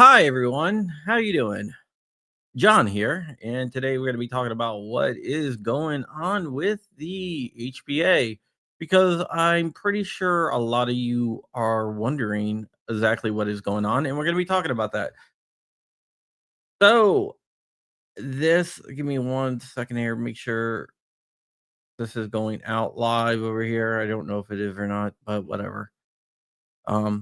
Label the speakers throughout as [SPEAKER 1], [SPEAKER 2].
[SPEAKER 1] Hi everyone, how you doing? John here, and today we're going to be talking about what is going on with the HPA because I'm pretty sure a lot of you are wondering exactly what is going on, and we're going to be talking about that. So, give me 1 second here, make sure this is going out live over here. I don't know if it is or not, but whatever. I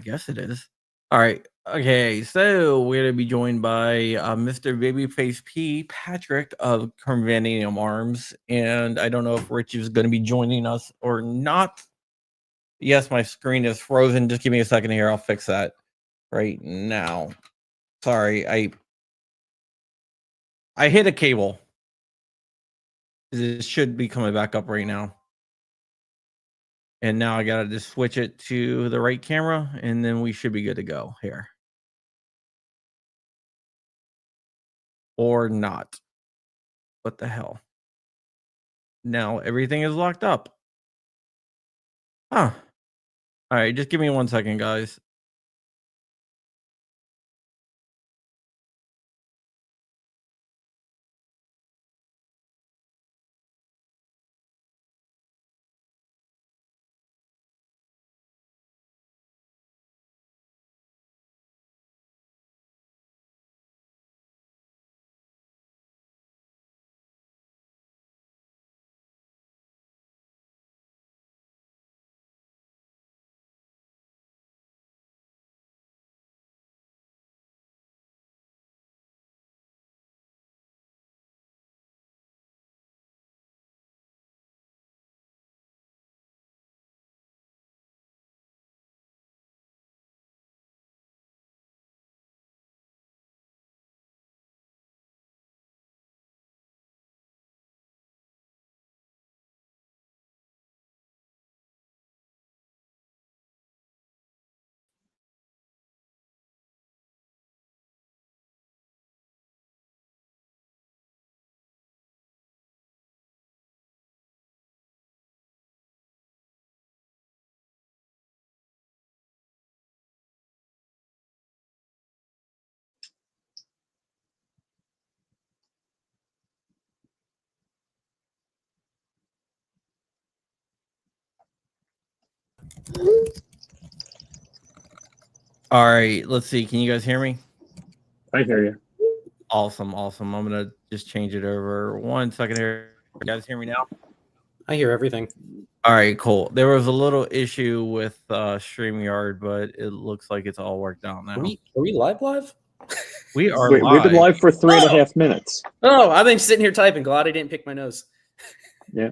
[SPEAKER 1] guess it is. All right. Okay. So we're going to be joined by Mr. Babyface P. Patrick of Convenium Arms. And I don't know if Rich is going to be joining us or not. Yes, my screen is frozen. Just give me a second here. I'll fix that right now. Sorry. I hit a cable. It should be coming back up right now. And now I got to just switch it to the right camera, and then we should be good to go here. Or not. What the hell? Now everything is locked up. Huh. All right, just give me 1 second, guys. All right, let's see. Can you guys hear me?
[SPEAKER 2] I hear you.
[SPEAKER 1] Awesome. I'm gonna just change it over 1 second here. You guys hear me now?
[SPEAKER 3] I hear everything.
[SPEAKER 1] All right, cool. There was a little issue with StreamYard, but it looks like it's all worked out now.
[SPEAKER 3] Are we live?
[SPEAKER 1] We are
[SPEAKER 2] Wait,
[SPEAKER 1] live.
[SPEAKER 2] we've been live for 3.5 minutes.
[SPEAKER 3] Oh, I've been sitting here typing. Glad I didn't pick my nose.
[SPEAKER 1] Yeah.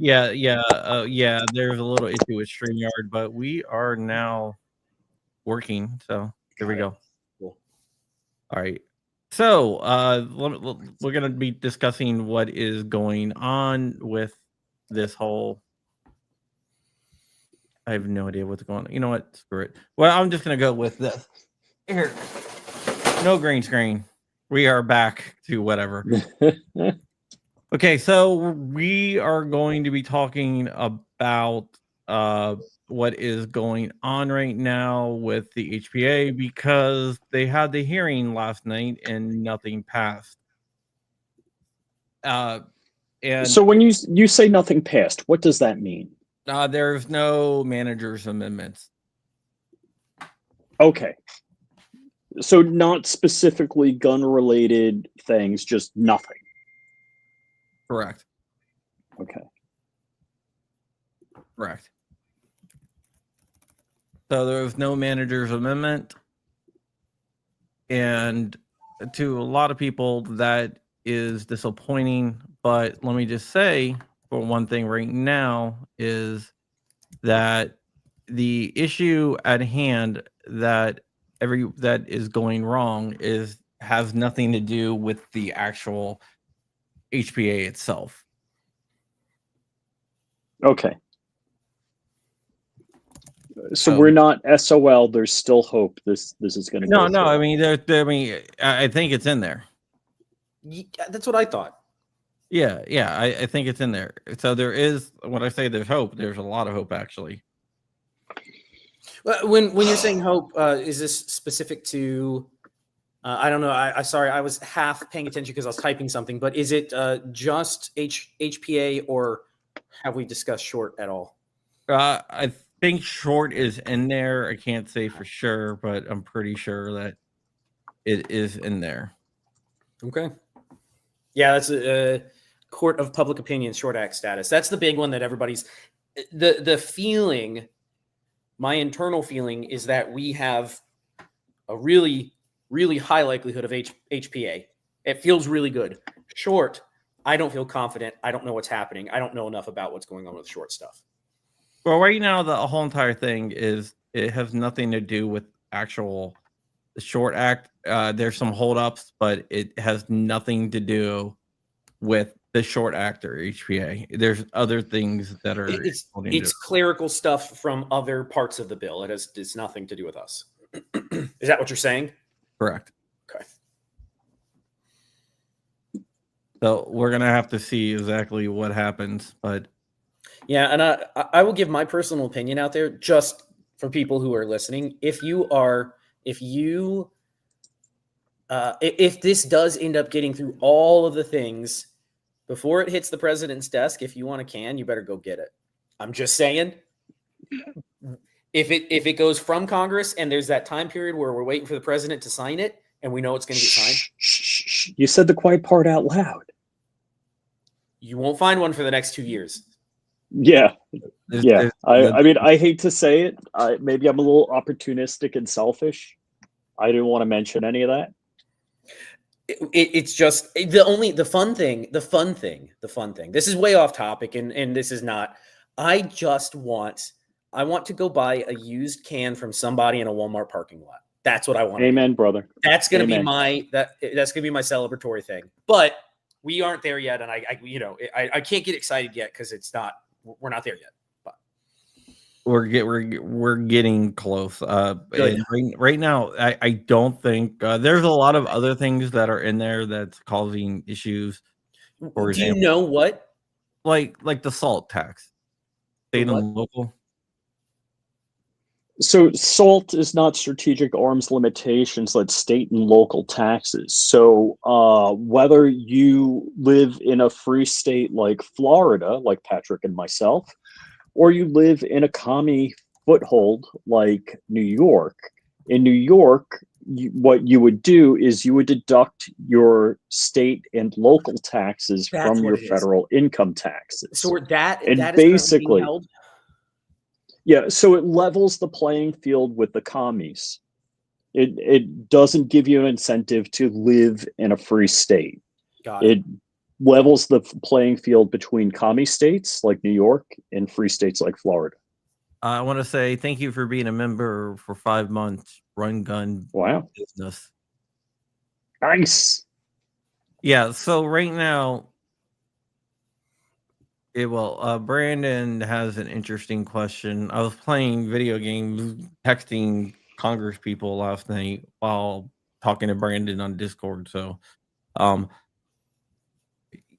[SPEAKER 1] There's a little issue with StreamYard, but we are now working. So here we go.
[SPEAKER 3] Cool.
[SPEAKER 1] All right. So we're going to be discussing what is going on with this whole. I have no idea what's going on. You know what? Screw it. Well, I'm just going to go with this. Here. No green screen. We are back to whatever. Okay, so we are going to be talking about what is going on right now with the HPA because they had the hearing last night and nothing passed. And
[SPEAKER 2] so when you say nothing passed, what does that mean?
[SPEAKER 1] There's no manager's amendments.
[SPEAKER 2] Okay. So not specifically gun-related things, just nothing.
[SPEAKER 1] Correct.
[SPEAKER 2] Okay.
[SPEAKER 1] Correct. So there's no manager's amendment. And to a lot of people, that is disappointing. But let me just say, for one thing right now, is that the issue at hand that is going wrong has nothing to do with the actual HPA itself.
[SPEAKER 2] Okay. So we're not SOL. There's still hope. This is going to go
[SPEAKER 1] no.
[SPEAKER 2] through.
[SPEAKER 1] I mean, I think it's in there.
[SPEAKER 3] Yeah, that's what I thought.
[SPEAKER 1] Yeah. I think it's in there. So there is. When I say there's hope, there's a lot of hope actually.
[SPEAKER 3] When you're saying hope, is this specific to? I don't know. I sorry, I was half paying attention because I was typing something. But is it just HPA, or have we discussed short at all?
[SPEAKER 1] I think short is in there. I can't say for sure, but I'm pretty sure that it is in there.
[SPEAKER 3] Okay. Yeah, that's a court of public opinion, short act status. That's the big one that everybody's. The feeling, my internal feeling is that we have a really high likelihood of HPA. It feels really good. Short, I don't feel confident. I don't know what's happening. I don't know enough about what's going on with short stuff.
[SPEAKER 1] Well, right now the whole entire thing is it has nothing to do with actual short act. There's some holdups, but it has nothing to do with the short act or HPA. There's other things that are
[SPEAKER 3] It's clerical stuff from other parts of the bill. It's nothing to do with us. Is that what you're saying?
[SPEAKER 1] correct.
[SPEAKER 3] Okay.
[SPEAKER 1] So we're gonna have to see exactly what happens, but
[SPEAKER 3] Yeah, and I will give my personal opinion out there just for people who are listening. If this does end up getting through all of the things before it hits the president's desk, if you want a can, you better go get it. I'm just saying. If it goes from Congress and there's that time period where we're waiting for the president to sign it and we know it's going to get signed,
[SPEAKER 2] You said the quiet part out loud.
[SPEAKER 3] you won't find one for the next 2 years.
[SPEAKER 2] Yeah,
[SPEAKER 1] there's
[SPEAKER 2] I mean, I hate to say it. Maybe I'm a little opportunistic and selfish. I didn't want to mention any of that.
[SPEAKER 3] It's just the fun thing. This is way off topic, and this is not. I want to go buy a used can from somebody in a Walmart parking lot. That's what I want.
[SPEAKER 2] Amen, brother.
[SPEAKER 3] That's going to be
[SPEAKER 2] Amen.
[SPEAKER 3] that's going to be my celebratory thing. But we aren't there yet, and I can't get excited yet because we're not there yet. But
[SPEAKER 1] we're getting close.
[SPEAKER 3] Good.
[SPEAKER 1] Right now, I don't think there's a lot of other things that are in there that's causing issues. For
[SPEAKER 3] do you
[SPEAKER 1] example,
[SPEAKER 3] know what?
[SPEAKER 1] like the salt tax, state
[SPEAKER 3] what?
[SPEAKER 1] and local.
[SPEAKER 2] So SALT is not strategic arms limitations, that's state and local taxes. So whether you live in a free state like Florida, like Patrick and myself, or you live in a commie foothold like New York, in New York, what you would do is you would deduct your state and local taxes
[SPEAKER 3] That's
[SPEAKER 2] from
[SPEAKER 3] what
[SPEAKER 2] your
[SPEAKER 3] it is.
[SPEAKER 2] federal income taxes.
[SPEAKER 3] So that
[SPEAKER 2] And
[SPEAKER 3] that is currently
[SPEAKER 2] basically-
[SPEAKER 3] being held?
[SPEAKER 2] Yeah, so it levels the playing field with the commies. It doesn't give you an incentive to live in a free state.
[SPEAKER 3] Got it.
[SPEAKER 2] It levels the playing field between commie states like New York and free states like Florida.
[SPEAKER 1] I want to say thank you for being a member for 5 months. Run Gun
[SPEAKER 2] Wow.
[SPEAKER 1] Business.
[SPEAKER 2] Nice.
[SPEAKER 1] Yeah. So right now, Brandon has an interesting question. I was playing video games, texting Congress people last night while talking to Brandon on Discord. So, how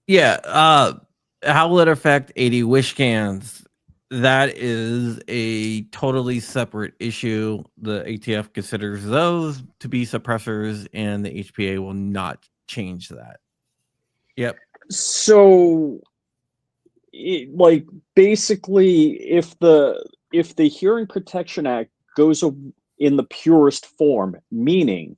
[SPEAKER 1] will it affect 80 wish cans? That is a totally separate issue. The ATF considers those to be suppressors, and the HPA will not change that. Yep.
[SPEAKER 2] So basically if the Hearing Protection Act goes in the purest form, meaning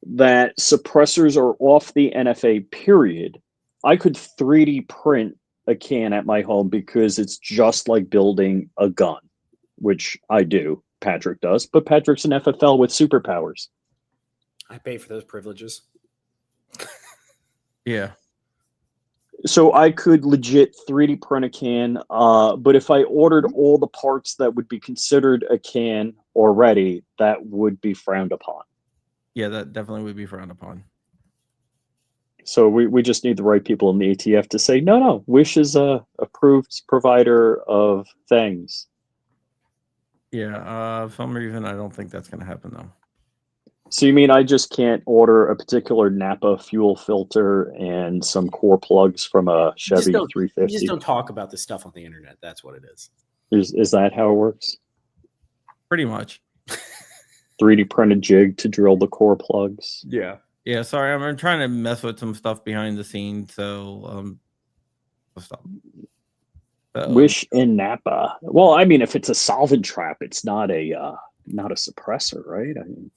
[SPEAKER 2] that suppressors are off the NFA period, I could 3D print a can at my home because it's just like building a gun, which I do. Patrick does, but Patrick's an FFL with superpowers.
[SPEAKER 3] I pay for those privileges.
[SPEAKER 1] Yeah.
[SPEAKER 2] So I could legit 3D print a can, but if I ordered all the parts that would be considered a can already, that would be frowned upon.
[SPEAKER 1] Yeah, that definitely would be frowned upon.
[SPEAKER 2] So we just need the right people in the ATF to say, no, Wish is a approved provider of things.
[SPEAKER 1] Yeah, for some reason, I don't think that's going to happen, though.
[SPEAKER 2] So you mean I just can't order a particular Napa fuel filter and some core plugs from a Chevy 350?
[SPEAKER 3] You just don't talk about this stuff on the internet. That's what it is.
[SPEAKER 2] Is that how it works?
[SPEAKER 1] Pretty much.
[SPEAKER 2] 3D printed jig to drill the core plugs.
[SPEAKER 3] Yeah.
[SPEAKER 1] Yeah, sorry, I'm trying to mess with some stuff behind the scenes, so I'll stop.
[SPEAKER 2] Wish in Napa. Well, I mean, if it's a solvent trap, it's not a suppressor, right? I mean,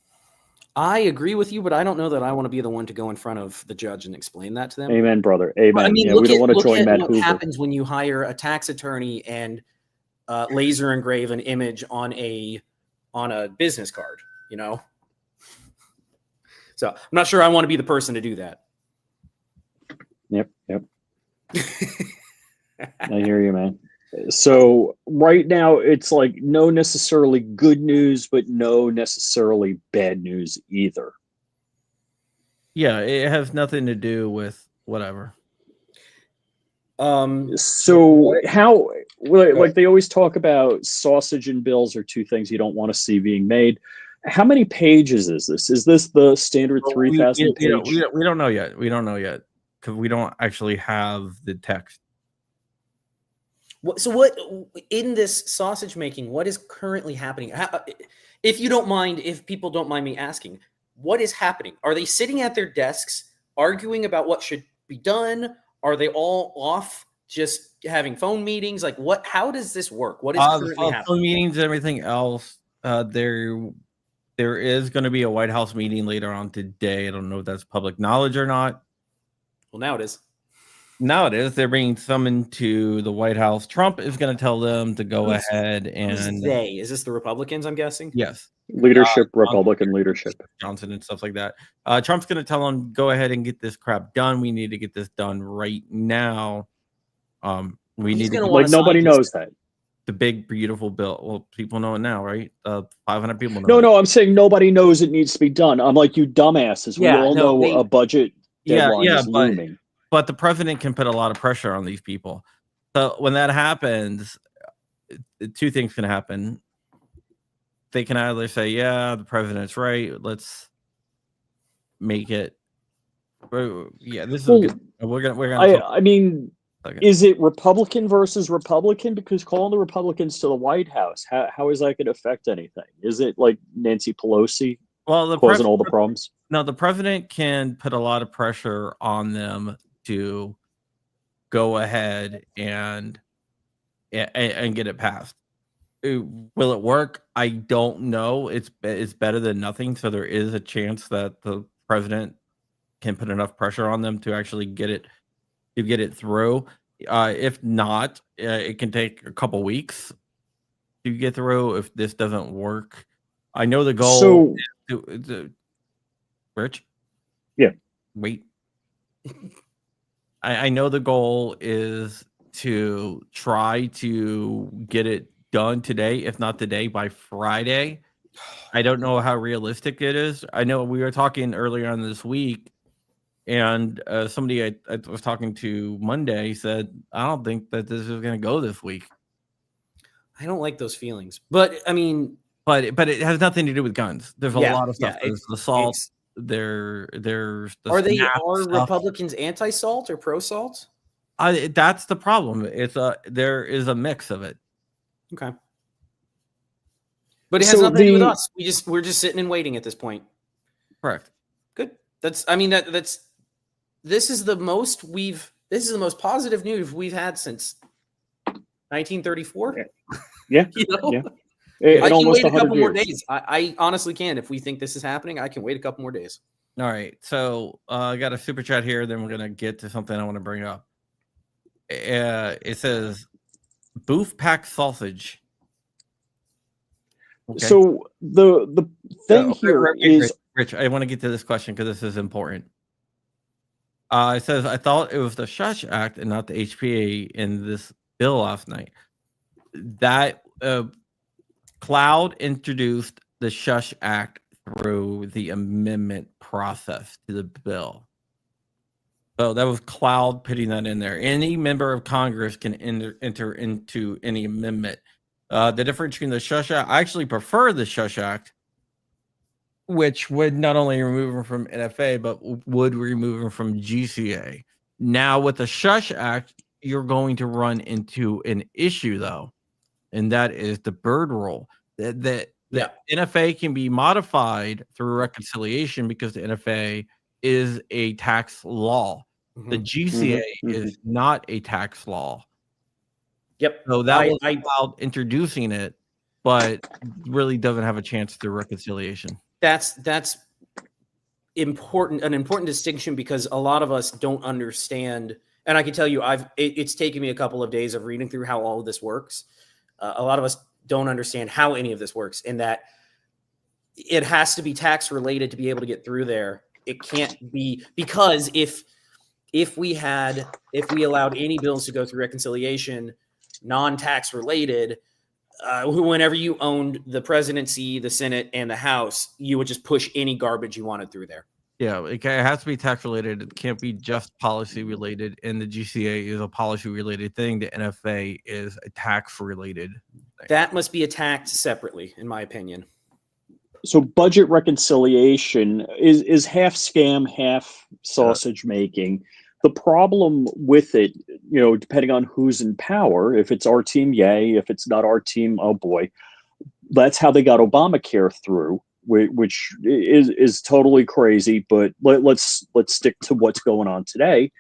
[SPEAKER 3] I agree with you, but I don't know that I want to be the one to go in front of the judge and explain that to them.
[SPEAKER 2] amen, brother. Amen.
[SPEAKER 3] I mean,
[SPEAKER 2] yeah, we don't want to join Matt
[SPEAKER 3] what
[SPEAKER 2] Hoover.
[SPEAKER 3] happens when you hire a tax attorney and laser engrave an image on a business card, you know? So I'm not sure I want to be the person to do that.
[SPEAKER 2] Yep. I hear you, man. So right now it's like no necessarily good news, but no necessarily bad news either.
[SPEAKER 1] Yeah, it has nothing to do with whatever.
[SPEAKER 2] So how, like they always talk about sausage and bills are two things you don't want to see being made. How many pages is this? Is this the standard 3,000 page?
[SPEAKER 1] We don't know yet. We don't know yet because we don't actually have the text.
[SPEAKER 3] So what in this sausage making, what is currently happening? If you don't mind, if people don't mind me asking, what is happening? Are they sitting at their desks arguing about what should be done? Are they all off just having phone meetings? Like what, how does this work? What is currently happening?
[SPEAKER 1] Phone meetings and everything else. There is going to be a White House meeting later on today. I don't know if that's public knowledge or not.
[SPEAKER 3] Well, now it is.
[SPEAKER 1] Now it is. They're being summoned to the White House. Trump is going to tell them to go ahead and
[SPEAKER 3] they. Is this the Republicans, I'm guessing?
[SPEAKER 1] Yes.
[SPEAKER 2] Leadership, Republican leadership.
[SPEAKER 1] Johnson and stuff like that. Trump's going to tell them, go ahead and get this crap done. We need to get this done right now. We need to
[SPEAKER 2] like nobody knows that.
[SPEAKER 1] The big, beautiful bill. Well, people know it now, right? 500 people know.
[SPEAKER 2] No, I'm saying nobody knows it needs to be done. I'm like, you dumbasses. We all know a budget deadline is looming.
[SPEAKER 1] But the president can put a lot of pressure on these people. So when that happens, two things can happen. They can either say, yeah, the president's right. Let's make it. Yeah, this is good. We're gonna
[SPEAKER 2] I mean, is it Republican versus Republican? Because calling the Republicans to the White House, how is that going to affect anything? Is it like Nancy Pelosi causing all the problems?
[SPEAKER 1] No, the president can put a lot of pressure on them to go ahead and get it passed. Will it work? I don't know. It's better than nothing. So there is a chance that the president can put enough pressure on them to actually get it through. If not, it can take a couple weeks to get through. If this doesn't work, I know the goal. Rich,
[SPEAKER 2] yeah.
[SPEAKER 1] Wait. I know the goal is to try to get it done today, if not today, by Friday. I don't know how realistic it is. I know we were talking earlier on this week, and somebody I was talking to Monday said, I don't think that this is going to go this week.
[SPEAKER 3] I don't like those feelings. But, I mean...
[SPEAKER 1] But it has nothing to do with guns. There's a lot of stuff. There's the salt. There's the
[SPEAKER 3] are Republicans anti-salt or pro-salt?
[SPEAKER 1] That's the problem. There is a mix of it.
[SPEAKER 3] Okay, but it has nothing to do with us. We're just sitting and waiting at this point.
[SPEAKER 1] Correct.
[SPEAKER 3] Good. This is the most positive news we've had since 1934.
[SPEAKER 2] Yeah.
[SPEAKER 3] You know?
[SPEAKER 2] Yeah.
[SPEAKER 3] I can wait a couple more days. I honestly can. If we think this is happening, I can wait a couple more days.
[SPEAKER 1] All right. So I got a super chat here. Then we're going to get to something I want to bring up. It says, Booth pack sausage. Okay.
[SPEAKER 2] So the thing here is...
[SPEAKER 1] Rich, I want to get to this question because this is important. It says, I thought it was the Shush Act and not the HPA in this bill last night. That... Cloud introduced the Shush Act through the amendment process to the bill. So that was Cloud putting that in there. Any member of Congress can enter into any amendment. The difference between the Shush Act, I actually prefer the Shush Act, which would not only remove him from NFA, but would remove him from GCA. Now with the Shush Act, you're going to run into an issue though. And that is the bird rule. That The NFA can be modified through reconciliation because the NFA is a tax law. The GCA is not a tax law.
[SPEAKER 3] Yep.
[SPEAKER 1] So that was about introducing it, but really doesn't have a chance through reconciliation.
[SPEAKER 3] That's important, an important distinction, because a lot of us don't understand. And I can tell you, it's taken me a couple of days of reading through how all of this works. A lot of us don't understand how any of this works, and that it has to be tax related to be able to get through there. It can't be, because if we allowed any bills to go through reconciliation, non-tax related, whenever you owned the presidency, the Senate, and the House, you would just push any garbage you wanted through there.
[SPEAKER 1] Yeah, it has to be tax related. It can't be just policy related. And the GCA is a policy related thing. The NFA is a tax related thing.
[SPEAKER 3] That must be attacked separately, in my opinion.
[SPEAKER 2] So budget reconciliation is half scam, half sausage making. The problem with it, depending on who's in power, if it's our team, yay. If it's not our team, oh boy. That's how they got Obamacare through, which is totally crazy. But let's stick to what's going on today.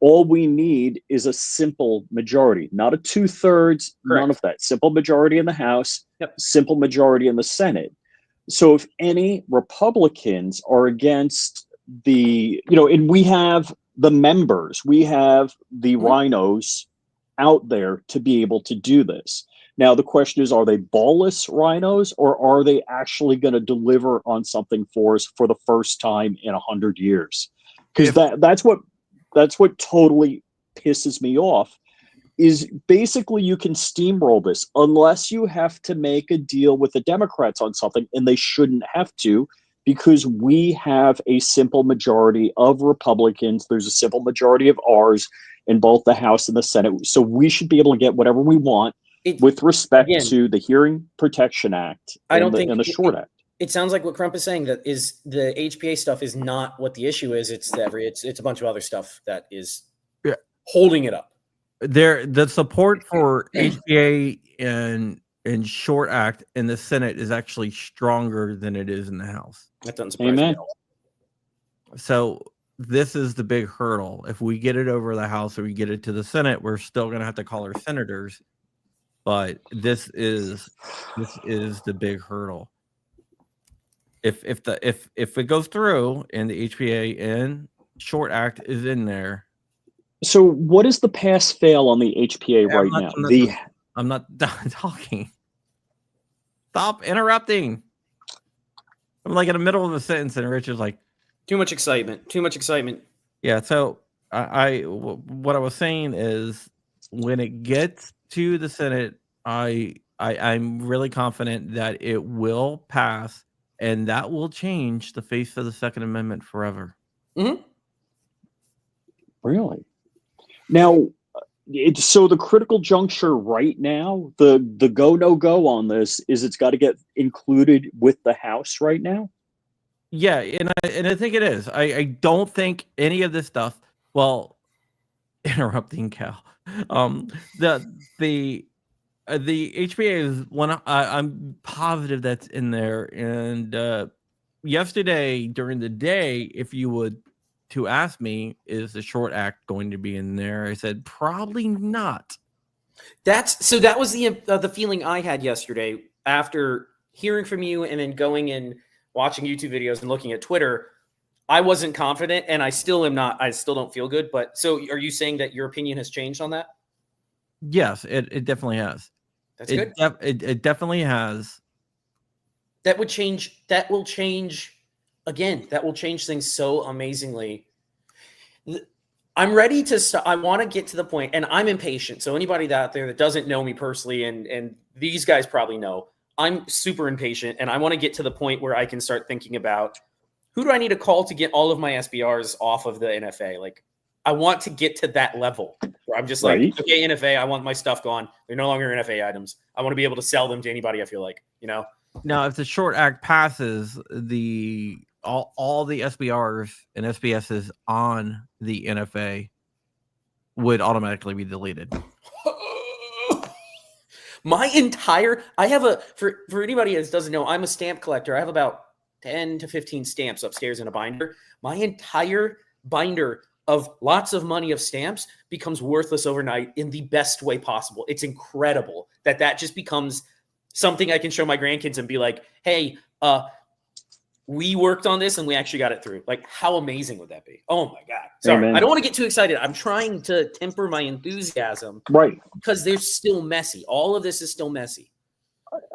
[SPEAKER 2] All we need is a simple majority, not a 2/3, none of that. Simple majority in the House, simple majority in the Senate. So if any Republicans are against and we have the members, we have the rhinos out there to be able to do this. Now, the question is, are they ballless rhinos, or are they actually going to deliver on something for us for the first time in 100 years? Because that's what totally pisses me off, is basically you can steamroll this unless you have to make a deal with the Democrats on something, and they shouldn't have to, because we have a simple majority of Republicans. There's a simple majority of ours in both the House and the Senate. So we should be able to get whatever we want with respect to the Hearing Protection Act and the Short Act.
[SPEAKER 3] It sounds like what Crump is saying, that is the HPA stuff is not what the issue is. It's a bunch of other stuff that is holding it up.
[SPEAKER 1] The support for HPA and Short Act in the Senate is actually stronger than it is in the House.
[SPEAKER 3] That doesn't surprise me.
[SPEAKER 1] So this is the big hurdle. If we get it over the House or we get it to the Senate, we're still going to have to call our senators. But this is the big hurdle. If it goes through and the HPA and Short Act is in there.
[SPEAKER 2] So what is the pass fail on the HPA right now?
[SPEAKER 1] I'm not done talking. Stop interrupting. I'm like in the middle of a sentence and Richard's like,
[SPEAKER 3] too much excitement.
[SPEAKER 1] Yeah. So what I was saying is, when it gets to the Senate, I'm really confident that it will pass, and that will change the face of the Second Amendment forever.
[SPEAKER 2] Really? Now, so the critical juncture right now, the go no go on this is it's got to get included with the House right now.
[SPEAKER 1] Yeah, and I think it is. I don't think any of this stuff. Well, interrupting Cal. The HPA is one. I'm positive that's in there. And yesterday during the day, if you would to ask me, is the Short Act going to be in there? I said probably not.
[SPEAKER 3] That was the feeling I had yesterday after hearing from you and then going and watching YouTube videos and looking at Twitter. I wasn't confident, and I still am not. I still don't feel good. But so, are you saying that your opinion has changed on that?
[SPEAKER 1] Yes, it definitely has.
[SPEAKER 3] That's good.
[SPEAKER 1] It definitely has.
[SPEAKER 3] That will change again. That will change things so amazingly. I'm ready to start. I want to get to the point, and I'm impatient. So anybody out there that doesn't know me personally, and these guys probably know, I'm super impatient, and I want to get to the point where I can start thinking about, who do I need to call to get all of my SBRs off of the NFA? Like, I want to get to that level where I'm just like, okay, NFA, I want my stuff gone. They're no longer NFA items. I want to be able to sell them to anybody I feel like,
[SPEAKER 1] Now, if the Short Act passes, all the SBRs and SBSs on the NFA would automatically be deleted.
[SPEAKER 3] My entire, I have a, for anybody that doesn't know, I'm a stamp collector. I have about 10 to 15 stamps upstairs in a binder. My entire binder of lots of money of stamps becomes worthless overnight in the best way possible. It's incredible that just becomes something I can show my grandkids and be like, hey, we worked on this and we actually got it through. Like, how amazing would that be? Oh my God. Sorry,
[SPEAKER 2] Amen.
[SPEAKER 3] I don't want to get too excited. I'm trying to temper my enthusiasm.
[SPEAKER 2] Right.
[SPEAKER 3] Because they're still messy. All of this is still messy.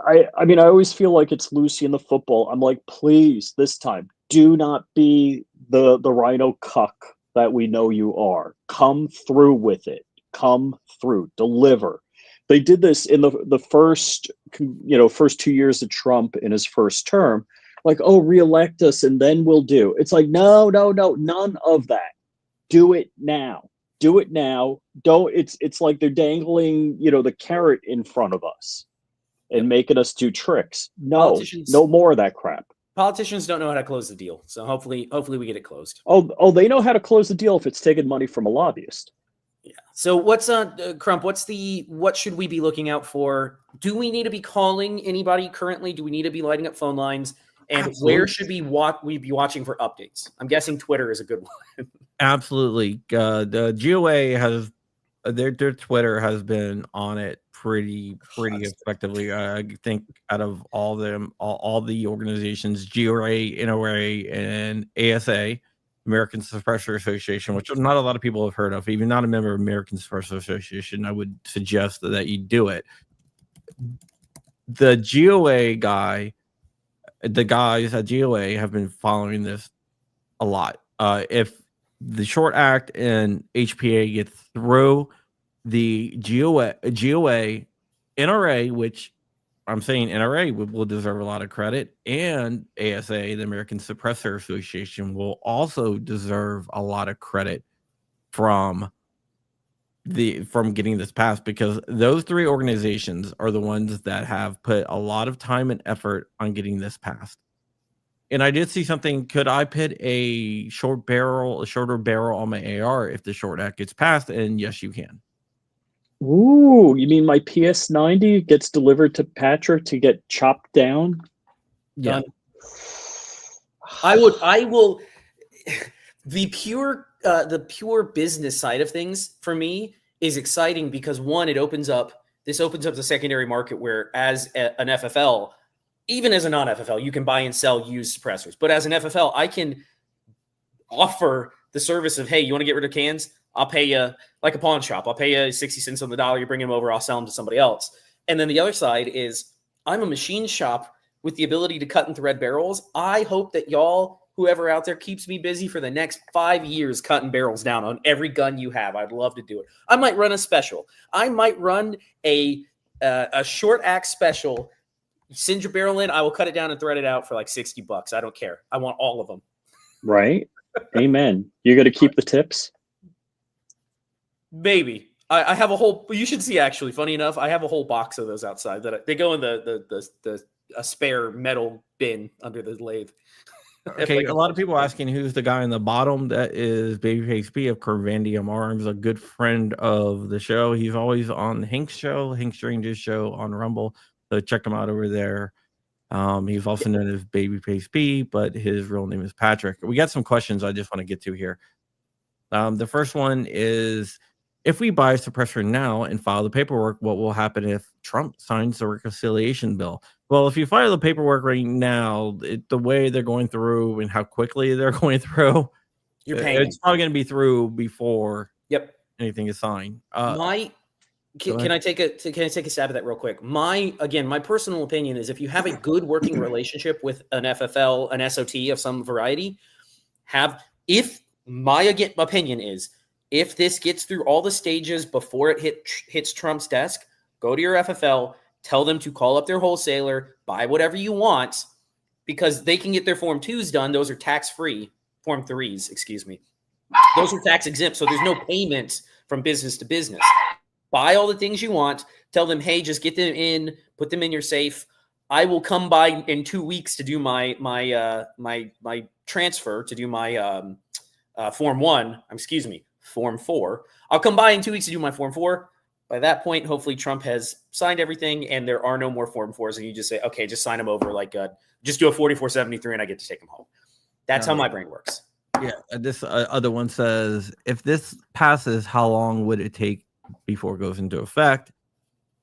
[SPEAKER 2] I mean, I always feel like it's Lucy in the football. I'm like, please, this time, do not be the rhino cuck that we know you are. Come through with it. Come through. Deliver. They did this in the first 2 years of Trump in his first term. Like, oh, reelect us and then we'll do. It's like, no, none of that. Do it now. Do it now. Don't. It's like they're dangling, the carrot in front of us and making us do tricks. No more of that crap.
[SPEAKER 3] Politicians don't know how to close the deal, so hopefully we get it closed.
[SPEAKER 2] Oh, they know how to close the deal if it's taking money from a lobbyist.
[SPEAKER 3] Yeah. So what's Crump? What should we be looking out for? Do we need to be calling anybody currently? Do we need to be lighting up phone lines? And
[SPEAKER 1] Absolutely.
[SPEAKER 3] Where should we be watching for updates? I'm guessing Twitter is a good one.
[SPEAKER 1] Absolutely. The GOA has their Twitter has been on it pretty effectively. I think out of all them, all the organizations, GOA, NOA, and ASA, American Suppressor Association, which not a lot of people have heard of. If you're not a member of American Suppressor Association, I would suggest that you do it. The GOA the guys at GOA have been following this a lot. If the Short Act and HPA get through, the GOA, NRA, which I'm saying NRA will deserve a lot of credit, and ASA, the American Suppressor Association, will also deserve a lot of credit from getting this passed, because those three organizations are the ones that have put a lot of time and effort on getting this passed. And I did see something. Could I put a shorter barrel on my AR if the Short Act gets passed? And yes, you can.
[SPEAKER 2] Ooh, you mean my PS90 gets delivered to Patrick to get chopped down?
[SPEAKER 1] Yeah.
[SPEAKER 3] I will. The pure business side of things for me is exciting because one, this opens up the secondary market where as an FFL, even as a non-FFL, you can buy and sell used suppressors. But as an FFL, I can offer the service of, hey, you want to get rid of cans? I'll pay you like a pawn shop. I'll pay you 60 cents on the dollar. You bring them over. I'll sell them to somebody else. And then the other side is I'm a machine shop with the ability to cut and thread barrels. I hope that whoever out there keeps me busy for the next 5 years cutting barrels down on every gun you have. I'd love to do it. I might run a special. I might run a Short Act special. You send your barrel in, I will cut it down and thread it out for like $60. I don't care. I want all of them.
[SPEAKER 2] Right. Amen. You're going to keep the tips?
[SPEAKER 3] Maybe. I have a whole, you should see actually, funny enough, I have a whole box of those outside that they go in a spare metal bin under the lathe.
[SPEAKER 1] Okay, a lot of people asking who's the guy in the bottom. That is Babyface P of Corvandium Arms, a good friend of the show. He's always on Hank's show, Hank Strange's show on Rumble. So check him out over there. He's also known as Babyface P, but his real name is Patrick. We got some questions I just want to get to here. The first one is, if we buy a suppressor now and file the paperwork, what will happen if Trump signs the reconciliation bill? Well, if you file the paperwork right now, the way they're going through and how quickly they're going through,
[SPEAKER 3] you're paying.
[SPEAKER 1] It's probably going to be through before anything is signed.
[SPEAKER 3] Can I take a stab at that real quick? My personal opinion is if you have a good working relationship with an FFL, an SOT of some variety, opinion is, if this gets through all the stages before it hits Trump's desk, go to your FFL, tell them to call up their wholesaler, buy whatever you want, because they can get their Form 2s done. Those are tax-free. Form 3s, excuse me. Those are tax exempt, so there's no payment from business to business. Buy all the things you want. Tell them, hey, just get them in, put them in your safe. I will come by in 2 weeks to do my transfer, to do my Form 4. I'll come by in 2 weeks to do my Form 4, By that point, hopefully Trump has signed everything and there are no more Form 4s. And you just say, okay, just sign them over. Just do a 4473 and I get to take them home. That's how my brain works.
[SPEAKER 1] Yeah. This other one says, if this passes, how long would it take before it goes into effect?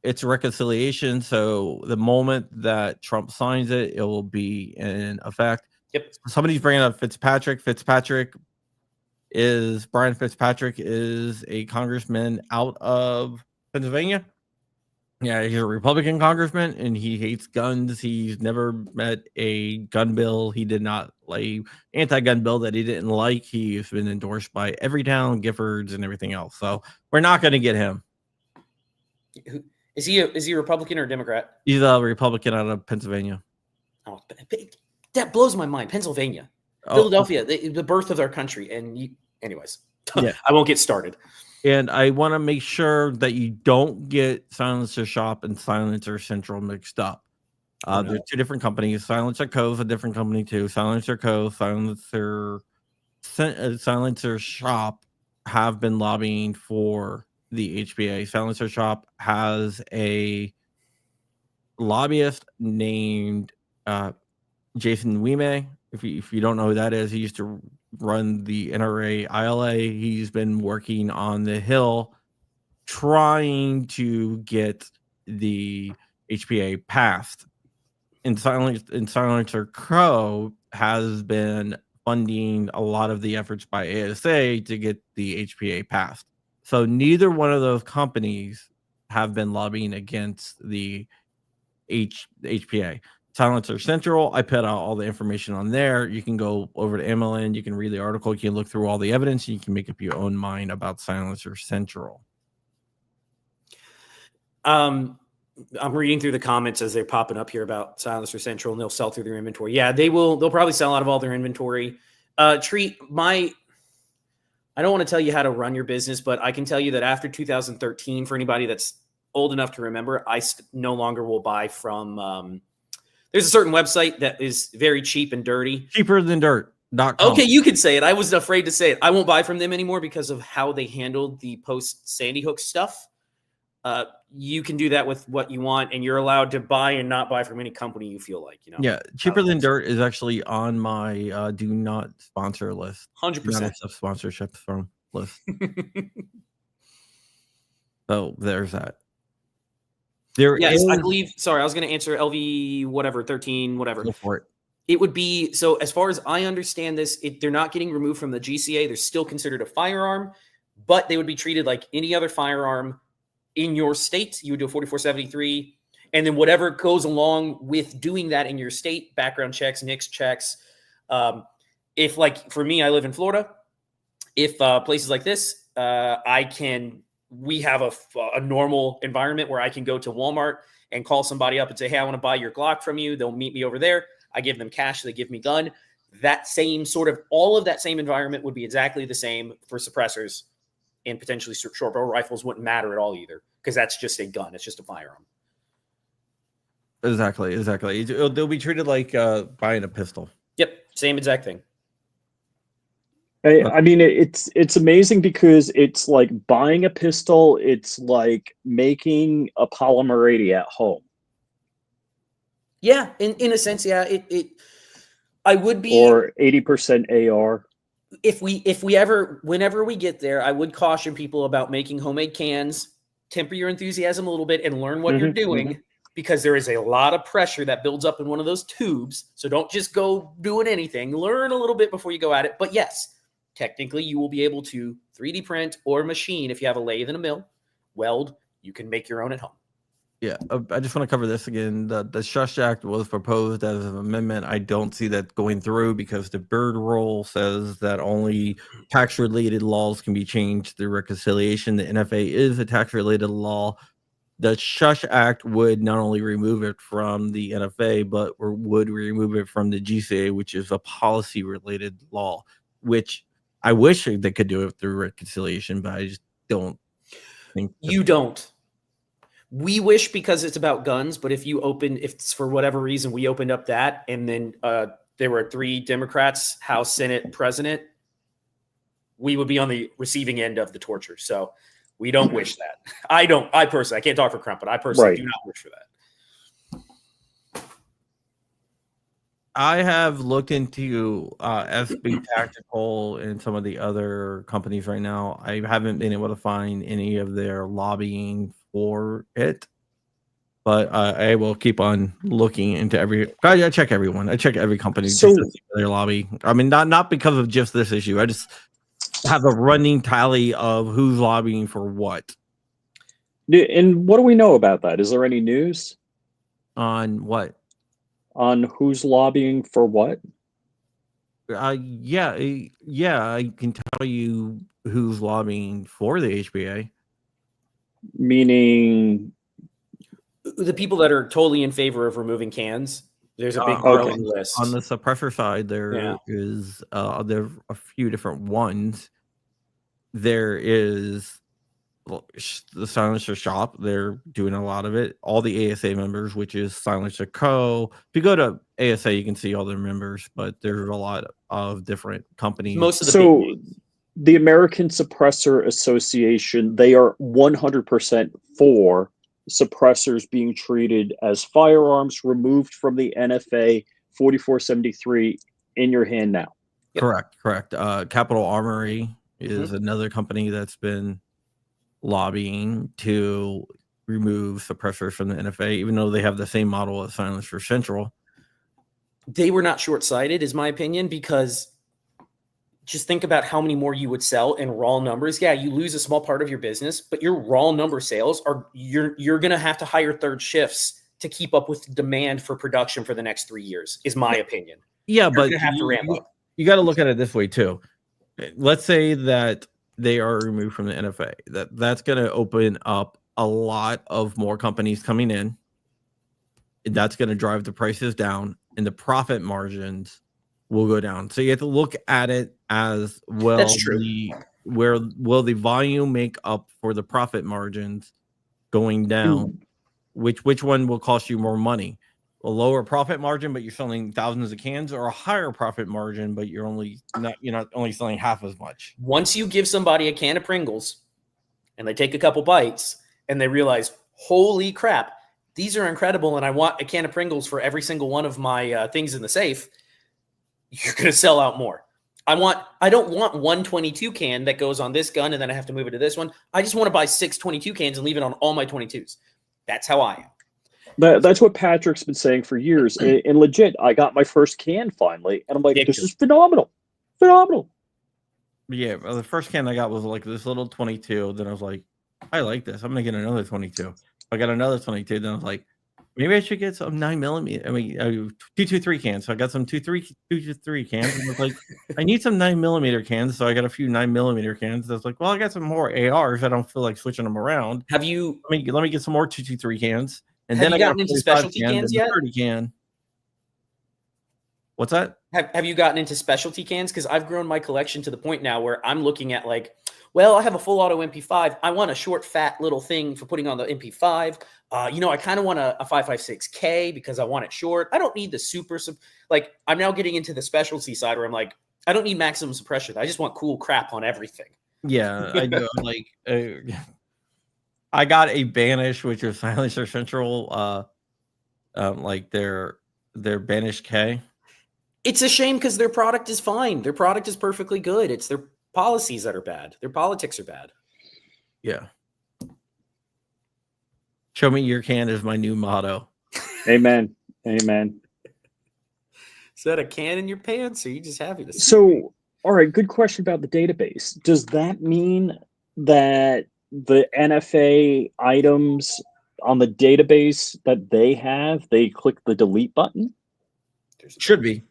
[SPEAKER 1] It's reconciliation. So the moment that Trump signs it, it will be in effect.
[SPEAKER 3] Yep.
[SPEAKER 1] Somebody's bringing up Fitzpatrick. Brian Fitzpatrick is a congressman out of Pennsylvania. Yeah, he's a Republican congressman and he hates guns. He's never met a gun bill. He did not like anti-gun bill that he didn't like. He's been endorsed by Everytown, Giffords, and everything else. So we're not going to get him.
[SPEAKER 3] Is he a Republican or a Democrat?
[SPEAKER 1] He's a Republican out of Pennsylvania.
[SPEAKER 3] Oh, that blows my mind. Pennsylvania, Philadelphia, the birth of our country. And anyways, yeah. I won't get started.
[SPEAKER 1] And I want to make sure that you don't get Silencer Shop and Silencer Central mixed up. They're two different companies. Silencer Co. is a different company too. Silencer Co., Silencer Shop have been lobbying for the HPA. Silencer Shop has a lobbyist named Jason Wime. If you don't know who that is, he used to run the NRA ILA. He's been working on the Hill trying to get the HPA passed. And Silencer Co. has been funding a lot of the efforts by ASA to get the HPA passed. So neither one of those companies have been lobbying against the HPA. Silencer Central, I put out all the information on there. You can go over to MLN, you can read the article, you can look through all the evidence, and you can make up your own mind about Silencer Central.
[SPEAKER 3] I'm reading through the comments as they're popping up here about Silencer Central, and they'll sell through their inventory. Yeah, they'll probably sell out of all their inventory. I don't want to tell you how to run your business, but I can tell you that after 2013, for anybody that's old enough to remember, I no longer will buy from there's a certain website that is very cheap and dirty.
[SPEAKER 1] Cheaperthandirt.com.
[SPEAKER 3] Okay, you can say it. I was afraid to say it. I won't buy from them anymore because of how they handled the post-Sandy Hook stuff. You can do that with what you want, and you're allowed to buy and not buy from any company you feel like.
[SPEAKER 1] Yeah, Cheaper Than Dirt is actually on my do not sponsor list.
[SPEAKER 3] 100%
[SPEAKER 1] sponsorships from list. So there's that.
[SPEAKER 3] I believe. Sorry, I was going to answer LV whatever 13 whatever.
[SPEAKER 1] Go for it.
[SPEAKER 3] It would be so. As far as I understand this, they're not getting removed from the GCA. They're still considered a firearm, but they would be treated like any other firearm in your state. You would do a 4473, and then whatever goes along with doing that in your state, background checks, NICS checks. If like for me, I live in Florida. If places like this, we have a normal environment where I can go to Walmart and call somebody up and say, hey, I want to buy your Glock from you. They'll meet me over there. I give them cash. They give me gun. That same sort of all of that same environment would be exactly the same for suppressors, and potentially short barrel rifles wouldn't matter at all either, because that's just a gun. It's just a firearm.
[SPEAKER 1] Exactly. They'll be treated like buying a pistol.
[SPEAKER 3] Yep. Same exact thing.
[SPEAKER 2] I mean, it's amazing because it's like buying a pistol. It's like making a polymer 80 at home.
[SPEAKER 3] Yeah, in a sense, yeah. I would be,
[SPEAKER 2] or 80% AR.
[SPEAKER 3] If we whenever we get there, I would caution people about making homemade cans. Temper your enthusiasm a little bit and learn what you're doing, because there is a lot of pressure that builds up in one of those tubes. So don't just go doing anything. Learn a little bit before you go at it. But yes, technically you will be able to 3D print or machine if you have a lathe and a mill. Weld, you can make your own at home.
[SPEAKER 1] Yeah, I just want to cover this again. The Shush Act was proposed as an amendment. I don't see that going through because the Byrd rule says that only tax-related laws can be changed through reconciliation. The NFA is a tax-related law. The Shush Act would not only remove it from the NFA, but would remove it from the GCA, which is a policy-related law, which I wish they could do it through reconciliation, but I just don't think
[SPEAKER 3] you don't. We wish, because it's about guns, but if for whatever reason we opened up that and then there were 3 Democrats, House, Senate, President, we would be on the receiving end of the torture. So We don't wish that. I personally, I can't talk for Crump, but I personally do not wish for that.
[SPEAKER 1] I have looked into SB Tactical and some of the other companies right now. I haven't been able to find any of their lobbying for it, but I will keep on looking into I check everyone. I check every company just to see their lobby. I mean, not because of just this issue. I just have a running tally of who's lobbying for what.
[SPEAKER 2] And what do we know about that? Is there any news
[SPEAKER 1] On what?
[SPEAKER 2] on who's lobbying for what?
[SPEAKER 1] Yeah, I can tell you who's lobbying for the HPA.
[SPEAKER 2] Meaning
[SPEAKER 3] the people that are totally in favor of removing cans. There's a big growing list.
[SPEAKER 1] On the suppressor side, there is there are a few different ones. There is the Silencer Shop. They're doing a lot of it. All the ASA members, which is Silencer Co. If you go to ASA, you can see all their members, but there's a lot of different companies.
[SPEAKER 3] Most of the
[SPEAKER 2] the American Suppressor Association, they are 100% for suppressors being treated as firearms removed from the NFA 4473 in your hand now.
[SPEAKER 1] Correct. Capital Armory is another company that's been lobbying to remove suppressors from the NFA, even though they have the same model as Silencer Central.
[SPEAKER 3] They were not short-sighted, is my opinion, because just think about how many more you would sell in raw numbers. Yeah, you lose a small part of your business, but your raw number sales are you're going to have to hire third shifts to keep up with demand for production for the next 3 years, is my opinion.
[SPEAKER 1] Yeah,
[SPEAKER 3] you're
[SPEAKER 1] but
[SPEAKER 3] you have to ramp up.
[SPEAKER 1] You got to look at it this way too. Let's say that they are removed from the NFA. That's going to open up a lot of more companies coming in. That's going to drive the prices down, and the profit margins will go down. So you have to look at it as well.
[SPEAKER 3] That's true.
[SPEAKER 1] Where will the volume make up for the profit margins going down? Which one will cost you more money? A lower profit margin, but you're selling thousands of cans, or a higher profit margin, but you're not only selling half as much.
[SPEAKER 3] Once you give somebody a can of Pringles and they take a couple bites and they realize, holy crap, these are incredible, and I want a can of Pringles for every single one of my things in the safe, you're going to sell out more. I don't want one 22 can that goes on this gun and then I have to move it to this one. I just want to buy 6 22 cans and leave it on all my 22s. That's how I am.
[SPEAKER 2] That's what Patrick's been saying for years. And legit, I got my first can finally, and I'm like, this is phenomenal.
[SPEAKER 1] Yeah, well, the first can I got was like this little 22. Then I was like, I like this. I'm gonna get another 22. I got another 22. Then I was like, maybe I should get some 9mm. I mean, 223 cans. So I got some 223 cans. And I was like, I need some 9mm cans. So I got a few 9mm cans. I was like, well, I got some more ARs. I don't feel like switching them around.
[SPEAKER 3] Have you?
[SPEAKER 1] Let me get some more 223 cans. And
[SPEAKER 3] have
[SPEAKER 1] then
[SPEAKER 3] you
[SPEAKER 1] I got
[SPEAKER 3] gotten into specialty cans yet?
[SPEAKER 1] 30 can. What's that?
[SPEAKER 3] Have you gotten into specialty cans? Because I've grown my collection to the point now where I'm looking at like, well, I have a full auto MP5. I want a short, fat little thing for putting on the MP5. I kind of want a 5.56K because I want it short. I don't need the super, like, I'm now getting into the specialty side where I'm like, I don't need maximum suppression. I just want cool crap on everything.
[SPEAKER 1] Yeah, I know. Like, I got a Banish, which is Silencer Central, like their Banish K.
[SPEAKER 3] It's a shame because their product is fine. Their product is perfectly good. It's their policies that are bad. Their politics are bad.
[SPEAKER 1] Yeah. Show me your can is my new motto.
[SPEAKER 2] Amen.
[SPEAKER 3] Is that a can in your pants, or are you just happy to see?
[SPEAKER 2] So, all right, good question about the database. Does that mean that the NFA items on the database that they have, they click the delete button?
[SPEAKER 1] Should be.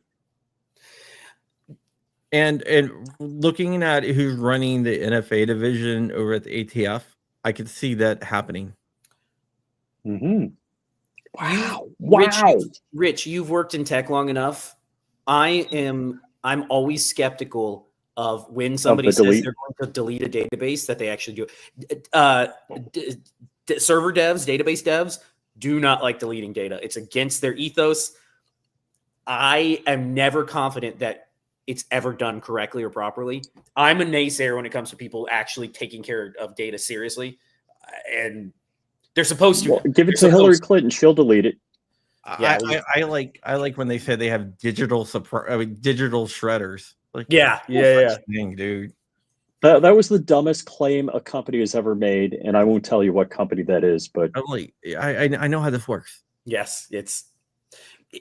[SPEAKER 1] And looking at who's running the NFA division over at the ATF, I could see that happening.
[SPEAKER 2] Wow.
[SPEAKER 3] Rich, you've worked in tech long enough. I'm always skeptical of when somebody says they're going to delete a database that they actually do. Server devs, database devs do not like deleting data. It's against their ethos. I am never confident that it's ever done correctly or properly. I'm a naysayer when it comes to people actually taking care of data seriously, and they're supposed to.
[SPEAKER 2] Well, give it
[SPEAKER 3] They're
[SPEAKER 2] to Hillary
[SPEAKER 3] supposed to.
[SPEAKER 2] Clinton; she'll delete it.
[SPEAKER 3] Yeah,
[SPEAKER 1] I like when they say they have digital digital shredders. Like,
[SPEAKER 3] yeah,
[SPEAKER 1] no
[SPEAKER 3] yeah.
[SPEAKER 1] such thing, dude.
[SPEAKER 2] That was the dumbest claim a company has ever made, and I won't tell you what company that is, but
[SPEAKER 1] I'm like, I know how this works.
[SPEAKER 3] Yes, it's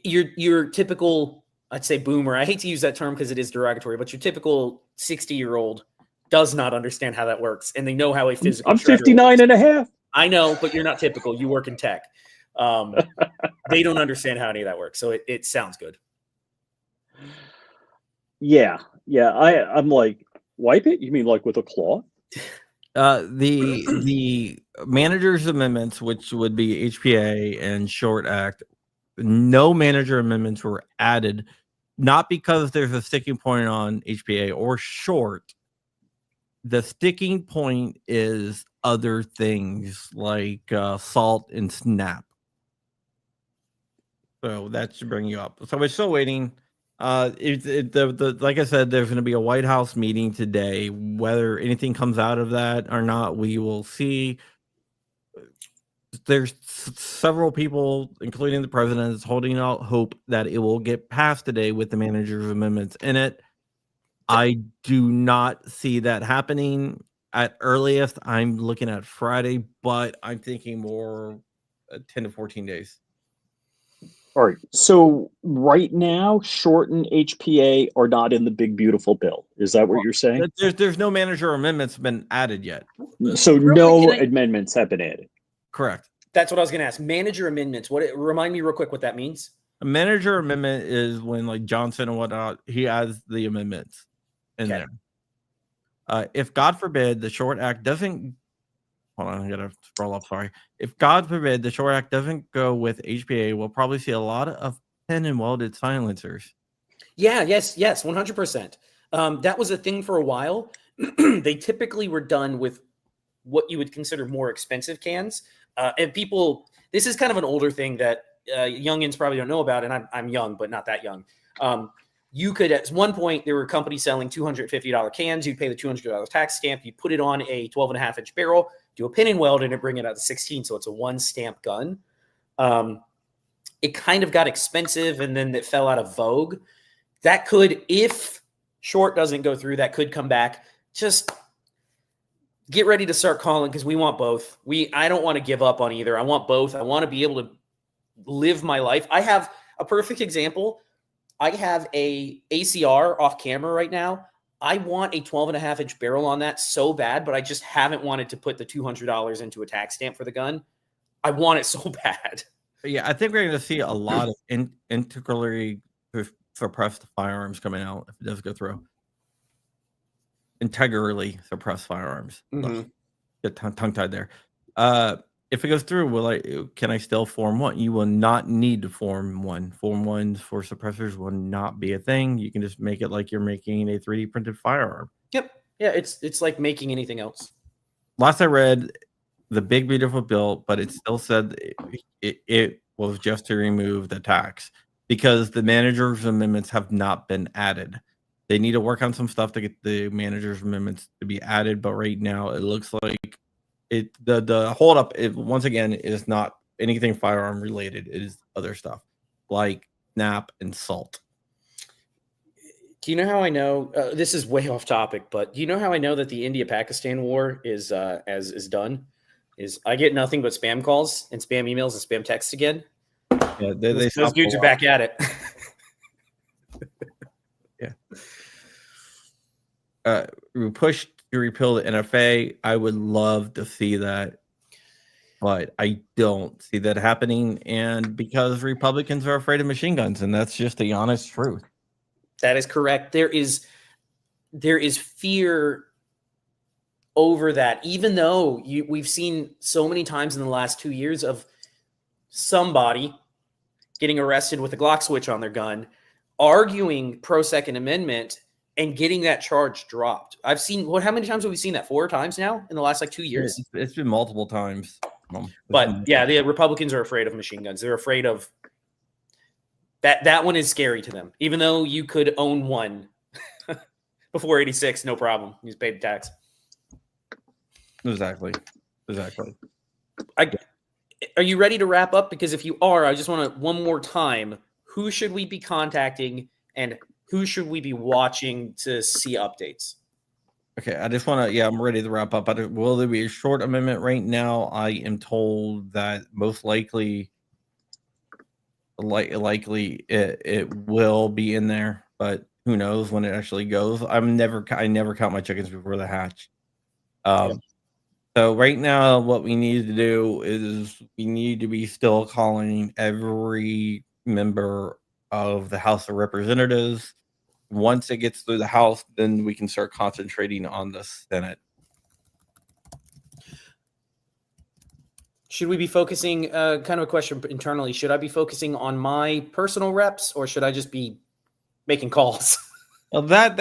[SPEAKER 3] your typical, I'd say, boomer. I hate to use that term because it is derogatory, but your typical 60-year-old does not understand how that works, and they know how a physical
[SPEAKER 2] I'm
[SPEAKER 3] shredder
[SPEAKER 2] 59
[SPEAKER 3] works.
[SPEAKER 2] and a half.
[SPEAKER 3] I know, but you're not typical. You work in tech. They don't understand how any of that works, so it sounds good.
[SPEAKER 2] Yeah. I'm like, wipe it? You mean like with a claw?
[SPEAKER 1] The manager's amendments, which would be HPA and Short Act, no manager amendments were added, not because there's a sticking point on HPA or Short. The sticking point is other things like SALT and SNAP. So that should bring you up. So we're still waiting. Like I said, there's going to be a White House meeting today. Whether anything comes out of that or not, we will see. There's several people, including the president, is holding out hope that it will get passed today with the manager's amendments in it. I do not see that happening. At earliest, I'm looking at Friday, but I'm thinking more 10 to 14 days.
[SPEAKER 2] All right. So right now, Short and HPA are not in the big beautiful bill. Is that what you're saying?
[SPEAKER 1] There's no manager amendments been added yet.
[SPEAKER 2] So
[SPEAKER 3] Real
[SPEAKER 2] no
[SPEAKER 3] quick,
[SPEAKER 2] amendments have been added.
[SPEAKER 1] Correct.
[SPEAKER 3] That's what I was going to ask. Manager amendments. Remind me real quick what that means.
[SPEAKER 1] A manager amendment is when, like Johnson and whatnot, he adds the amendments in there. If God forbid the Short Act doesn't, hold on, I gotta scroll up. Sorry. If God forbid the Short Act doesn't go with HPA, we'll probably see a lot of pin and welded silencers.
[SPEAKER 3] Yeah. Yes. 100%. That was a thing for a while. They typically were done with what you would consider more expensive cans. And people, this is kind of an older thing that youngins probably don't know about, and I'm young, but not that young. You could, at one point, there were companies selling $250 cans. You'd pay the $200 tax stamp. You put it on a 12.5-inch barrel, do a pin and weld, and bring it out to 16. So it's a one stamp gun. It kind of got expensive, and then it fell out of vogue. That could, if Short doesn't go through, that could come back. Just get ready to start calling because we want both. I don't want to give up on either. I want both. I want to be able to live my life. I have a perfect example. I have a ACR off camera right now. I want a 12.5-inch barrel on that so bad, but I just haven't wanted to put the $200 into a tax stamp for the gun. I want it so bad.
[SPEAKER 1] Yeah, I think we're going to see a lot of integrally suppressed firearms coming out if it does go through. Integrally suppressed firearms.
[SPEAKER 3] Mm-hmm.
[SPEAKER 1] Get tongue-tied there. If it goes through, can I still form one? You will not need to form one. Form ones for suppressors will not be a thing. You can just make it like you're making a 3D printed firearm.
[SPEAKER 3] Yep. Yeah, it's like making anything else.
[SPEAKER 1] Last I read, the big beautiful bill, but it still said it was just to remove the tax because the manager's amendments have not been added. They need to work on some stuff to get the manager's amendments to be added, but right now it looks like the holdup once again is not anything firearm related. It is other stuff like SNAP and SALT.
[SPEAKER 3] Do you know how I know this is way off topic, but do you know how I know that the India-Pakistan war is done? Is I get nothing but spam calls and spam emails and spam texts again.
[SPEAKER 1] Yeah,
[SPEAKER 3] those dudes are back at it.
[SPEAKER 1] Yeah. We pushed to repeal the NFA. I would love to see that, but I don't see that happening. And because Republicans are afraid of machine guns, and that's just the honest truth.
[SPEAKER 3] That is correct. There is fear over that, even though we've seen so many times in the last 2 years of somebody getting arrested with a Glock switch on their gun, arguing pro Second Amendment, and getting that charge dropped. I've seen how many times have we seen that? 4 times now in the last 2 years.
[SPEAKER 1] It's been multiple times.
[SPEAKER 3] But yeah, the Republicans are afraid of machine guns. They're afraid of that. That one is scary to them, even though you could own one. Before 86, no problem. He's paid the tax.
[SPEAKER 1] Exactly.
[SPEAKER 3] Are you ready to wrap up? Because if you are, I just want to one more time. Who should we be contacting, and who should we be watching to see updates?
[SPEAKER 1] Okay, I just want to. Yeah, I'm ready to wrap up. Will there be a short amendment right now? I am told that most likely it will be in there, but who knows when it actually goes. I never count my chickens before they hatch. So right now what we need to do is we need to be still calling every member of the House of Representatives. Once it gets through the House, then we can start concentrating on the Senate.
[SPEAKER 3] Should we be focusing, kind of a question internally, should I be focusing on my personal reps, or should I just be making calls?
[SPEAKER 1] Well, that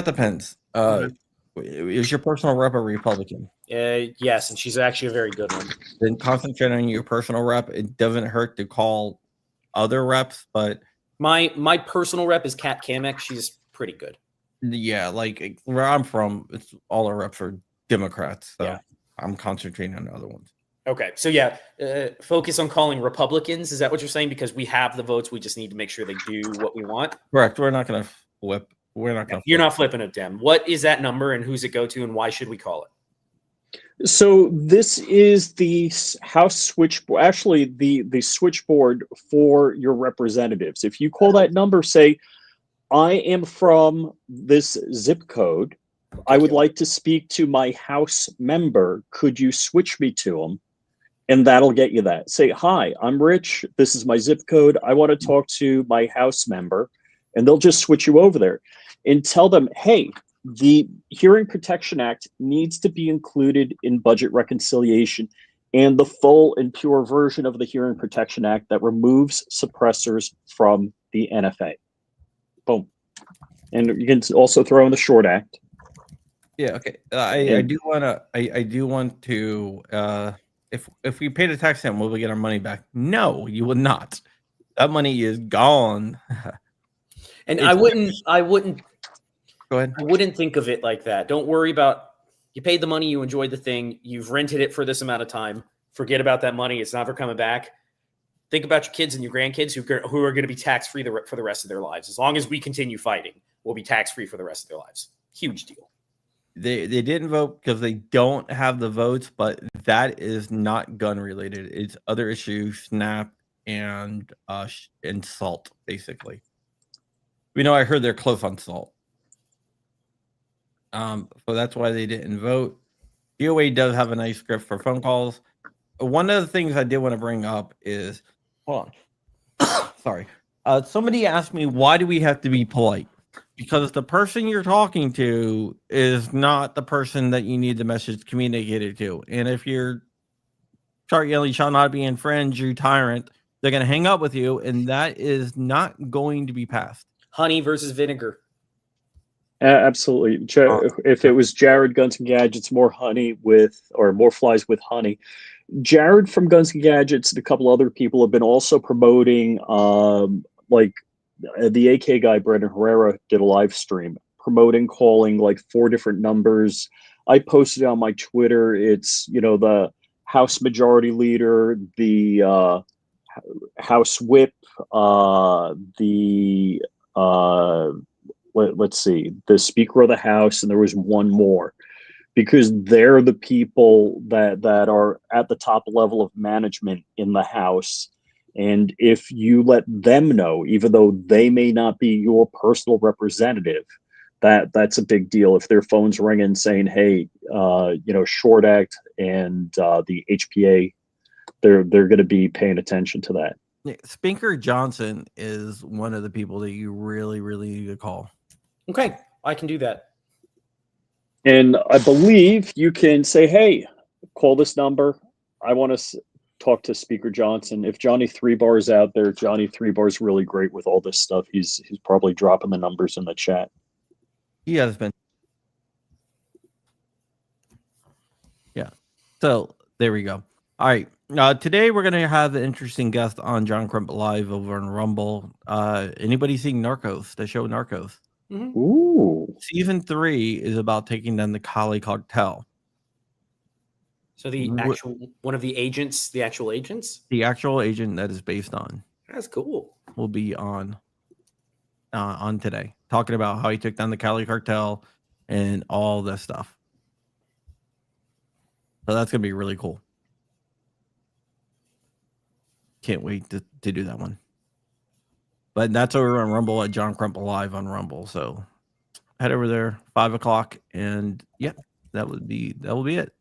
[SPEAKER 1] depends. Is your personal rep a Republican?
[SPEAKER 3] Yes, and she's actually a very good one.
[SPEAKER 1] Then concentrate on your personal rep. It doesn't hurt to call other reps, but
[SPEAKER 3] my personal rep is Kat Kamek. She's pretty good.
[SPEAKER 1] Yeah, like where I'm from, it's all our reps are Democrats, so
[SPEAKER 3] Yeah.
[SPEAKER 1] I'm concentrating on the other ones.
[SPEAKER 3] Okay, so yeah, focus on calling Republicans. Is that what you're saying? Because we have the votes, we just need to make sure they do what we want.
[SPEAKER 1] Correct. We're not going to flip. We're not going to.
[SPEAKER 3] You're not flipping a Dem. What is that number, and who's it go to, and why should we call it?
[SPEAKER 2] So this is the House switchboard, actually the switchboard for your representatives. If you call that number, say, I am from this zip code. I would like to speak to my House member. Could you switch me to him? And that'll get you that. Say, hi, I'm Rich. This is my zip code. I want to talk to my House member. And they'll just switch you over there and tell them, hey, the Hearing Protection Act needs to be included in budget reconciliation, and the full and pure version of the Hearing Protection Act that removes suppressors from the NFA. Boom. And you can also throw in the Short Act.
[SPEAKER 1] Yeah. Okay. I do want to. If we pay the tax stamp, will we get our money back? No, you will not. That money is gone.
[SPEAKER 3] And I wouldn't.
[SPEAKER 1] Go ahead.
[SPEAKER 3] I wouldn't think of it like that. Don't worry about. You paid the money. You enjoyed the thing. You've rented it for this amount of time. Forget about that money. It's never coming back. Think about your kids and your grandkids who are going to be tax-free for the rest of their lives. As long as we continue fighting, we'll be tax-free for the rest of their lives. Huge deal.
[SPEAKER 1] They didn't vote because they don't have the votes, but that is not gun related. It's other issues, SNAP and SALT, basically. I heard they're close on SALT. So that's why they didn't vote. DOA does have a nice script for phone calls. One of the things I did want to bring up is, hold on. Sorry. Somebody asked me, why do we have to be polite? Because the person you're talking to is not the person that you need the message communicated to. And if you're start yelling, shall not be in friends, you tyrant, they're going to hang up with you. And that is not going to be passed.
[SPEAKER 3] Honey versus vinegar.
[SPEAKER 2] Absolutely. If it was Jared Guns and Gadgets, more flies with honey. Jared from Guns and Gadgets and a couple other people have been also promoting, the AK guy, Brendan Herrera, did a live stream promoting calling like 4 different numbers. I posted it on my Twitter. It's, the House Majority Leader, the House Whip, let's see, the Speaker of the House, and there was one more, because they're the people that are at the top level of management in the House. And if you let them know, even though they may not be your personal representative, that's a big deal. If their phone's ringing saying, hey, Short Act and the HPA, they're going to be paying attention to that.
[SPEAKER 1] Yeah, Speaker Johnson is one of the people that you really, really need to call.
[SPEAKER 3] Okay, I can do that.
[SPEAKER 2] And I believe you can say, hey, call this number. I want to talk to Speaker Johnson. If Johnny 3Bar's out there, Johnny 3Bar's really great with all this stuff. He's probably dropping the numbers in the chat.
[SPEAKER 1] He has been. Yeah. So there we go. All right. Today we're going to have an interesting guest on John Crump Live over on Rumble. Anybody seen Narcos, the show Narcos?
[SPEAKER 3] Mhm.
[SPEAKER 2] Ooh.
[SPEAKER 1] Season 3 is about taking down the Kali cartel.
[SPEAKER 3] So the actual one of the agents, the actual agents.
[SPEAKER 1] The actual agent that is based on
[SPEAKER 3] That's cool.
[SPEAKER 1] will be on today, talking about how he took down the Kali cartel and all this stuff. So that's gonna be really cool. Can't wait to do that one. But that's over on Rumble at John Crump Live on Rumble. So head over there, 5 o'clock, and yep, that will be it.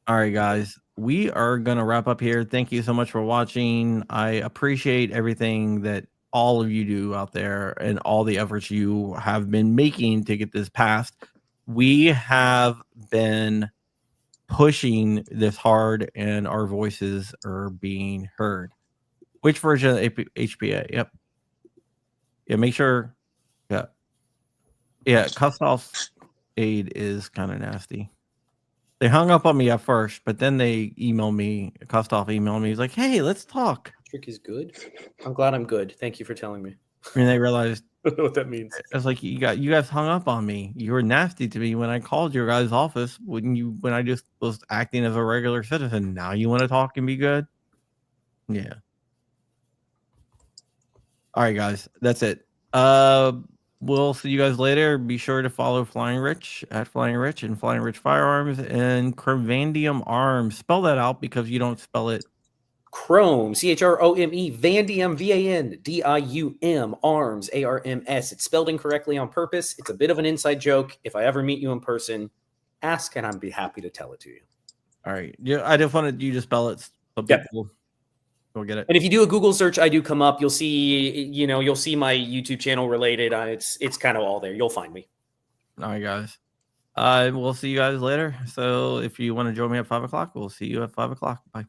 [SPEAKER 1] All right, guys, we are gonna wrap up here. Thank you so much for watching. I appreciate everything that all of you do out there and all the efforts you have been making to get this passed. We have been pushing this hard, and our voices are being heard. Which version of HPA? Yep. Yeah, make sure. Yeah, Custoff aid is kind of nasty. They hung up on me at first, but then they emailed me. Custoff emailed me. He's like, "Hey, let's talk."
[SPEAKER 3] Trick is good. I'm glad I'm good. Thank you for telling me.
[SPEAKER 1] And they realized
[SPEAKER 3] I don't know what that means.
[SPEAKER 1] I was like, you guys hung up on me. You were nasty to me when I called your guys' office when I just was acting as a regular citizen. Now you want to talk and be good? Yeah. All right, guys, that's it. We'll see you guys later. Be sure to follow Flying Rich at Flying Rich and Flying Rich Firearms and Chromvandium Arms. Spell that out because you don't spell it.
[SPEAKER 3] Chrome, CHROME, Vandium, VANDIUM, Arms, ARMS. It's spelled incorrectly on purpose. It's a bit of an inside joke. If I ever meet you in person, ask and I'd be happy to tell it to you.
[SPEAKER 1] All right. Yeah, I just wanted you to spell it so
[SPEAKER 3] Yep.
[SPEAKER 1] people will get it.
[SPEAKER 3] And if you do a Google search, I do come up. You'll see, you'll see my YouTube channel related. It's kind of all there. You'll find me.
[SPEAKER 1] All right, guys. We'll see you guys later. So if you want to join me at 5 o'clock, we'll see you at 5 o'clock. Bye.